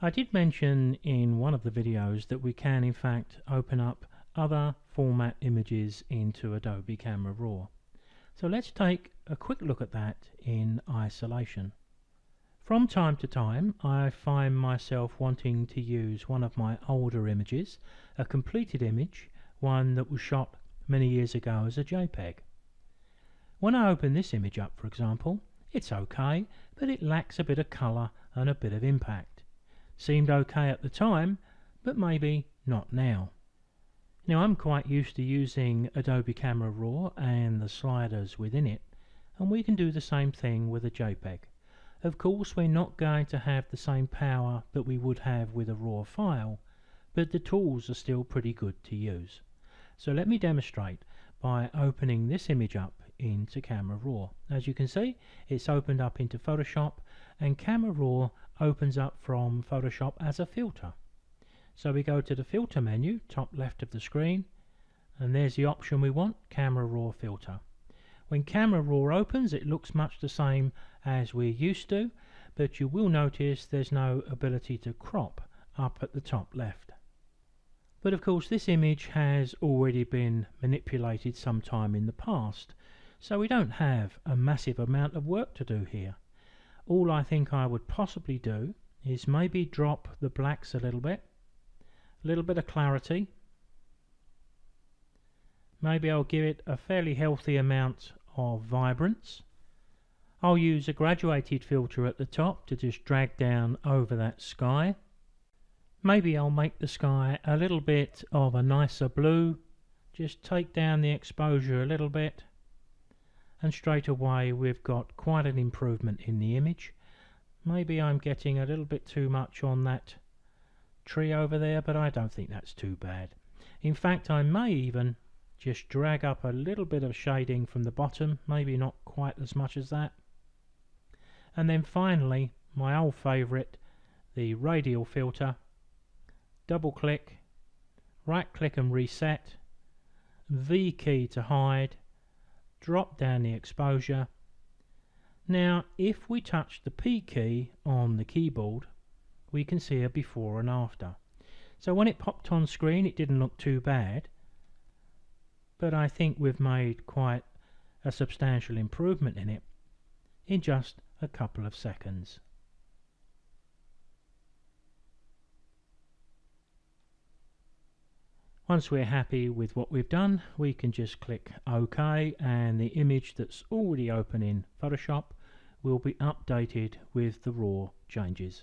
I did mention in one of the videos that we can in fact open up other format images into Adobe Camera Raw. So let's take a quick look at that in isolation. From time to time I find myself wanting to use one of my older images, a completed image, one that was shot many years ago as a JPEG. When I open this image up, for example, it's okay, but it lacks a bit of colour and a bit of impact. Seemed okay at the time, but maybe not now. Now I'm quite used to using Adobe Camera Raw and the sliders within it, and we can do the same thing with a JPEG. Of course we're not going to have the same power that we would have with a RAW file, but the tools are still pretty good to use. So let me demonstrate by opening this image up into Camera Raw. As you can see, it's opened up into Photoshop, and Camera Raw opens up from Photoshop as a filter. So we go to the filter menu, top left of the screen, and there's the option we want, Camera Raw Filter. When Camera Raw opens, it looks much the same as we're used to, but you will notice there's no ability to crop up at the top left. But of course this image has already been manipulated sometime in the past, so we don't have a massive amount of work to do here. All I think I would possibly do is maybe drop the blacks a little bit of clarity. Maybe I'll give it a fairly healthy amount of vibrance. I'll use a graduated filter at the top to just drag down over that sky. Maybe I'll make the sky a little bit of a nicer blue, just take down the exposure a little bit, and straight away we've got quite an improvement in the image. Maybe I'm getting a little bit too much on that tree over there, but I don't think that's too bad. In fact, I may even just drag up a little bit of shading from the bottom, maybe not quite as much as that. And then finally, my old favourite, the radial filter. Double click, right click and reset, V key to hide, drop down the exposure. Now if we touch the P key on the keyboard, we can see a before and after. So when it popped on screen it didn't look too bad, but I think we've made quite a substantial improvement in it in just a couple of seconds. Once we're happy with what we've done, we can just click OK, and the image that's already open in Photoshop will be updated with the raw changes.